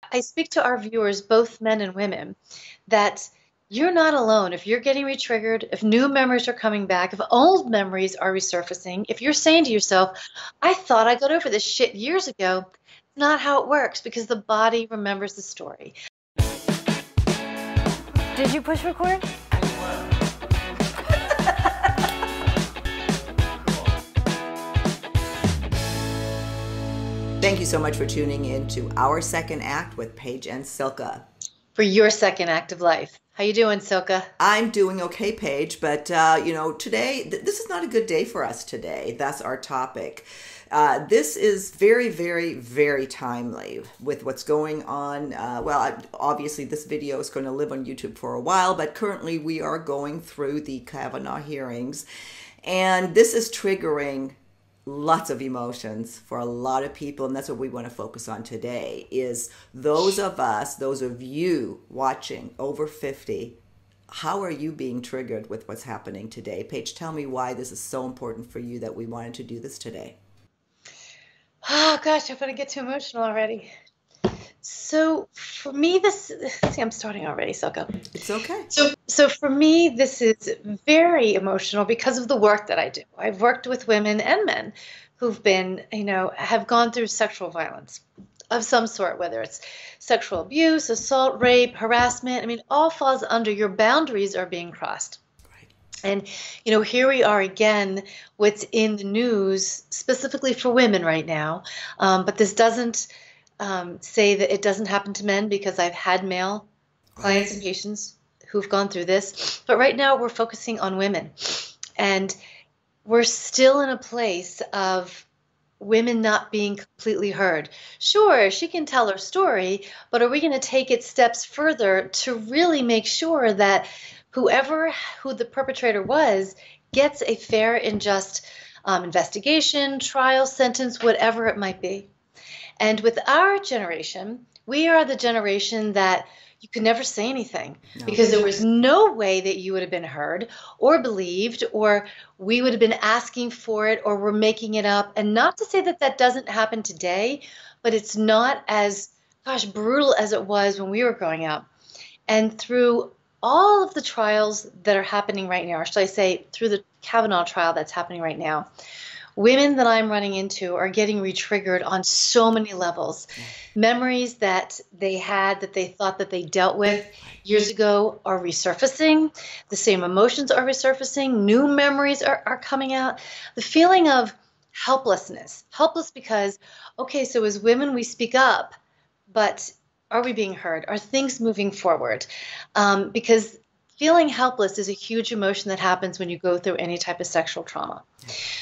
I speak to our viewers, both men and women, that you're not alone. If you're getting re-triggered, if new memories are coming back, if old memories are resurfacing, if you're saying to yourself, I thought I got over this shit years ago, it's not how it works because the body remembers the story. Did you push record? Thank you so much for tuning in to Our Second Act with Paige and Silka. For your second act of life. How you doing, Silka? I'm doing okay, Paige, but today, this is not a good day for us today. That's our topic. This is very, very, very timely with what's going on. Obviously, this video is going to live on YouTube for a while, but currently we are going through the Kavanaugh hearings, and this is triggering lots of emotions for a lot of people, and that's what we want to focus on today, is those of you watching over 50, how are you being triggered with what's happening today? Paige, tell me why this is so important for you that we wanted to do this today. Oh gosh, I'm gonna get too emotional already. So for me, I'm starting already, Silka. It's okay. So for me, this is very emotional because of the work that I do. I've worked with women and men who've been, have gone through sexual violence of some sort, whether it's sexual abuse, assault, rape, harassment. I mean, all falls under your boundaries are being crossed. And, here we are again, what's in the news specifically for women right now. But this doesn't say that it doesn't happen to men, because I've had male clients and patients who've gone through this. But right now we're focusing on women. And we're still in a place of women not being completely heard. Sure, she can tell her story, but are we going to take it steps further to really make sure that who the perpetrator was gets a fair and just investigation, trial, sentence, whatever it might be? And with our generation, we are the generation that you could never say anything, because there was no way that you would have been heard or believed, or we would have been asking for it, or we're making it up. And not to say that that doesn't happen today, but it's not as, brutal as it was when we were growing up. And through all of the trials that are happening right now, or should I say through the Kavanaugh trial that's happening right now, women that I'm running into are getting re-triggered on so many levels. Memories that they had, that they thought that they dealt with years ago, are resurfacing. The same emotions are resurfacing. New memories are coming out. The feeling of helplessness. Helpless because, okay, so as women we speak up, but are we being heard? Are things moving forward? Because feeling helpless is a huge emotion that happens when you go through any type of sexual trauma.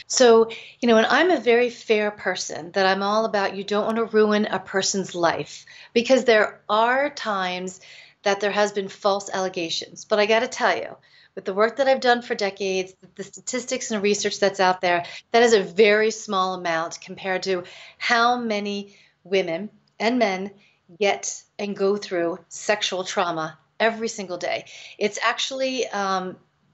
So, and I'm a very fair person, that I'm all about, you don't want to ruin a person's life, because there are times that there has been false allegations. But I got to tell you, with the work that I've done for decades, the statistics and research that's out there, that is a very small amount compared to how many women and men get and go through sexual trauma every single day. It's actually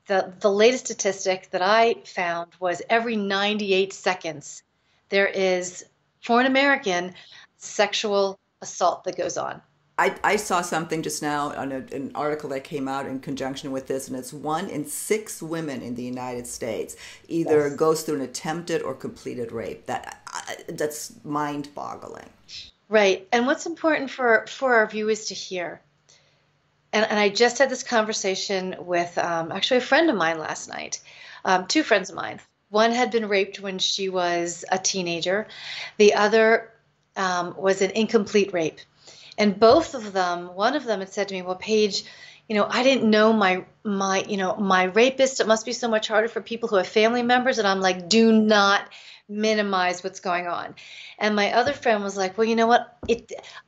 the latest statistic that I found was every 98 seconds there is, for an American, sexual assault that goes on. I saw something just now on an article that came out in conjunction with this, and it's 1 in 6 women in the United States either goes through an attempted or completed rape. That's mind-boggling. Right. And what's important for our viewers to hear, and I just had this conversation with actually a friend of mine last night, 2 friends of mine. One had been raped when she was a teenager. The other was an incomplete rape. And both of them, one of them had said to me, well, Paige, I didn't know my rapist. It must be so much harder for people who have family members. And I'm like, do not minimize what's going on. And my other friend was like, well, you know what?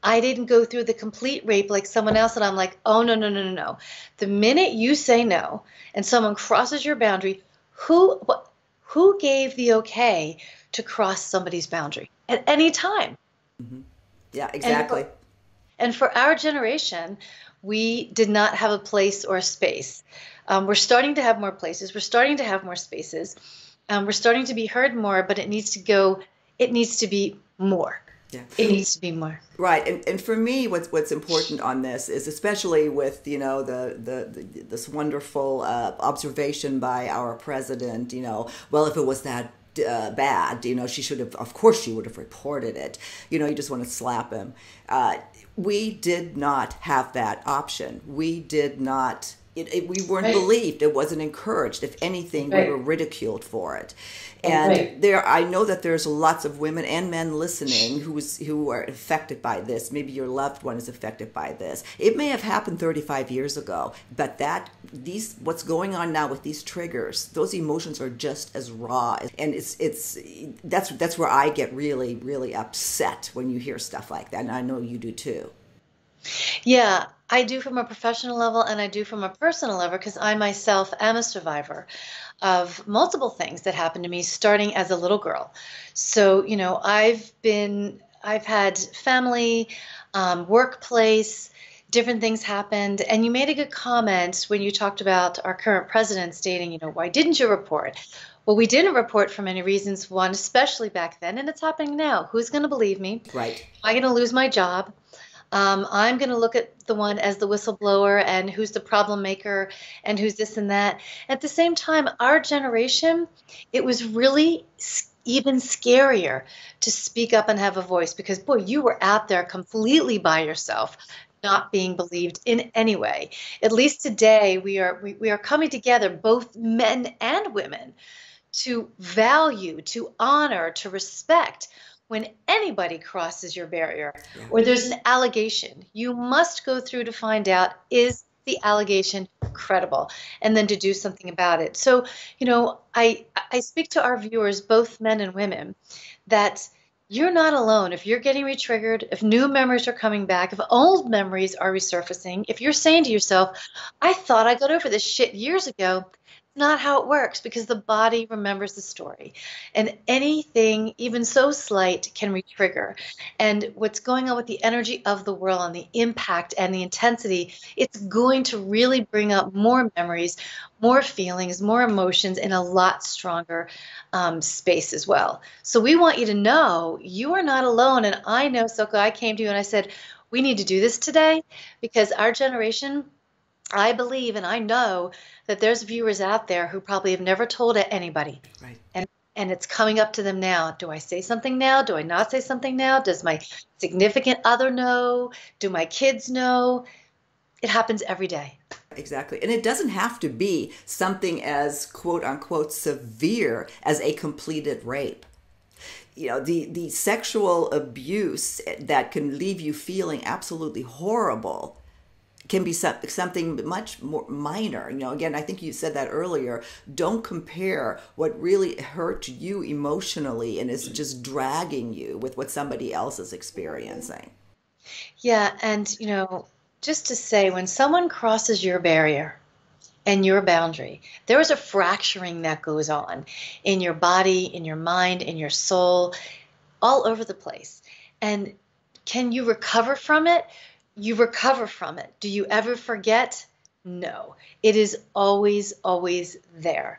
I didn't go through the complete rape like someone else. And I'm like, oh, no, no, no, no, no. The minute you say no and someone crosses your boundary, who gave the okay to cross somebody's boundary at any time? Mm-hmm. Yeah, exactly. And for our generation, we did not have a place or a space. We're starting to have more places. We're starting to have more spaces. We're starting to be heard more, but it needs to be more. Yeah. It needs to be more. Right, and for me, what's important on this is, especially with this wonderful observation by our president. Well, if it was that bad, she should have. Of course, she would have reported it. You just want to slap him. We did not have that option. We did not. We weren't Right. believed. It wasn't encouraged. If anything, we were Right. ridiculed for it. Right. And I know that there's lots of women and men listening who are affected by this. Maybe your loved one is affected by this. It may have happened 35 years ago, but what's going on now with these triggers, those emotions are just as raw. And that's where I get really, really upset when you hear stuff like that. And I know you do too. Yeah, I do from a professional level and I do from a personal level because I myself am a survivor of multiple things that happened to me starting as a little girl. So, I've had family, workplace, different things happened. And you made a good comment when you talked about our current president stating, why didn't you report? Well, we didn't report for many reasons. One, especially back then, and it's happening now. Who's going to believe me? Right. Am I going to lose my job? I'm going to look at the one as the whistleblower and who's the problem maker and who's this and that. At the same time, our generation, it was really even scarier to speak up and have a voice because, boy, you were out there completely by yourself, not being believed in any way. At least today, we are coming together, both men and women, to value, to honor, to respect when anybody crosses your barrier Yeah. or there's an allegation. You must go through to find out, is the allegation credible, and then to do something about it. So, I speak to our viewers, both men and women, that you're not alone. If you're getting re-triggered, if new memories are coming back, if old memories are resurfacing, if you're saying to yourself, I thought I got over this shit years ago, not how it works because the body remembers the story. And anything, even so slight, can re-trigger. And what's going on with the energy of the world and the impact and the intensity, it's going to really bring up more memories, more feelings, more emotions in a lot stronger space as well. So we want you to know you are not alone. And I know, Soko, I came to you and I said, we need to do this today because our generation, I believe and I know that there's viewers out there who probably have never told anybody. Right. And it's coming up to them now. Do I say something now? Do I not say something now? Does my significant other know? Do my kids know? It happens every day. Exactly. And it doesn't have to be something as quote unquote severe as a completed rape. The sexual abuse that can leave you feeling absolutely horrible can be something much more minor. Again, I think you said that earlier. Don't compare what really hurt you emotionally and is just dragging you with what somebody else is experiencing. Yeah. And, just to say, when someone crosses your barrier and your boundary, there is a fracturing that goes on in your body, in your mind, in your soul, all over the place. And can you recover from it? You recover from it. Do you ever forget? No. It is always, always there.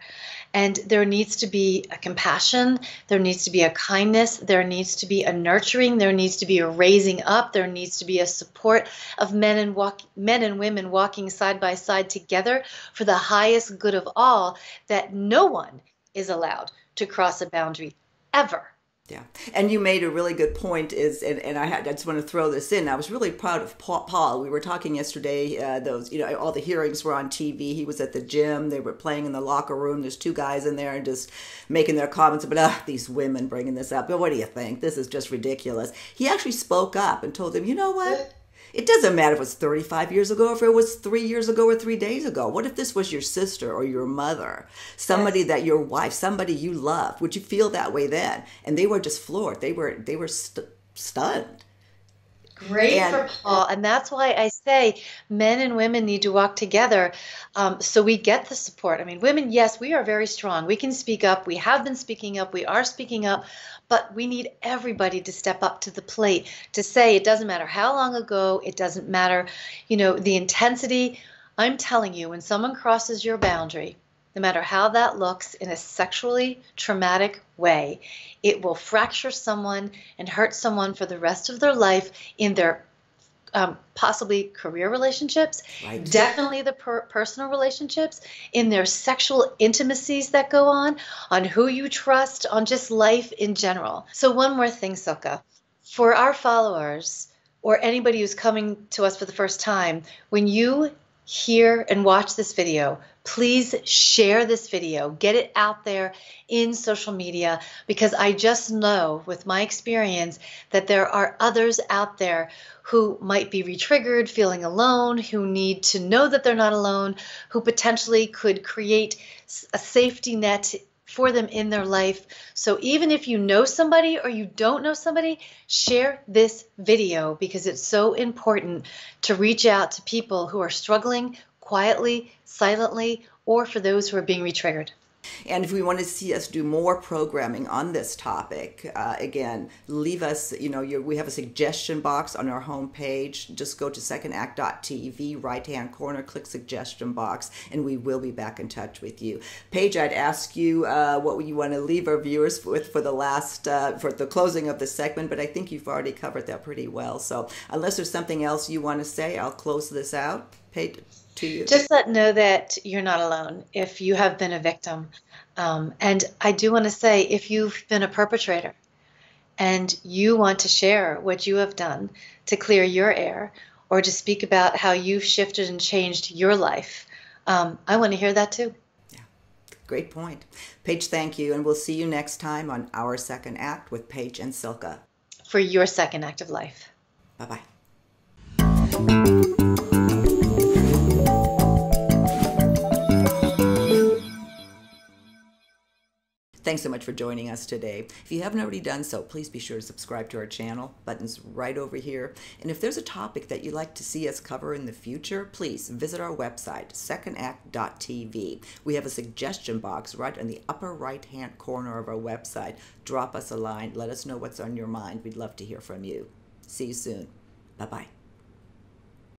And there needs to be a compassion, there needs to be a kindness, there needs to be a nurturing, there needs to be a raising up, there needs to be a support of men and women walking side by side together for the highest good of all, that no one is allowed to cross a boundary ever. Yeah, and you made a really good point. And I just want to throw this in. I was really proud of Paul. We were talking yesterday. All the hearings were on TV. He was at the gym. They were playing in the locker room. There's two guys in there and just making their comments about these women bringing this up. But what do you think? This is just ridiculous. He actually spoke up and told them, you know what? It doesn't matter if it was 35 years ago, or if it was 3 years ago or 3 days ago. What if this was your sister or your mother, somebody that your wife, somebody you love? Would you feel that way then? And they were just floored. They were stunned. Great for Paul. And that's why I say men and women need to walk together so we get the support. I mean, women, yes, we are very strong. We can speak up. We have been speaking up. We are speaking up. But we need everybody to step up to the plate to say it doesn't matter how long ago, it doesn't matter, the intensity. I'm telling you, when someone crosses your boundary, no matter how that looks, in a sexually traumatic way, it will fracture someone and hurt someone for the rest of their life in their possibly career relationships, Right. definitely the personal relationships, in their sexual intimacies that go on who you trust, on just life in general. So one more thing, Silka, for our followers or anybody who's coming to us for the first time, when you hear and watch this video, please share this video, get it out there in social media, because I just know with my experience that there are others out there who might be re-triggered, feeling alone, who need to know that they're not alone, who potentially could create a safety net for them in their life. So even if you know somebody or you don't know somebody, share this video, because it's so important to reach out to people who are struggling quietly, silently, or for those who are being re-triggered. And if we want to see us do more programming on this topic, again, leave us, we have a suggestion box on our homepage. Just go to secondact.tv, right-hand corner, click suggestion box, and we will be back in touch with you. Paige, I'd ask you what you want to leave our viewers with for the closing of the segment, but I think you've already covered that pretty well. So unless there's something else you want to say, I'll close this out. Paige, to you. Just know that you're not alone if you have been a victim. And I do want to say, if you've been a perpetrator and you want to share what you have done to clear your air, or to speak about how you've shifted and changed your life, I want to hear that too. Yeah, great point. Paige, thank you. And we'll see you next time on Our Second Act with Paige and Silka. For your second act of life. Bye-bye. Thanks so much for joining us today. If you haven't already done so, please be sure to subscribe to our channel. Button's right over here. And if there's a topic that you'd like to see us cover in the future, please visit our website, secondact.tv. We have a suggestion box right in the upper right-hand corner of our website. Drop us a line. Let us know what's on your mind. We'd love to hear from you. See you soon. Bye-bye.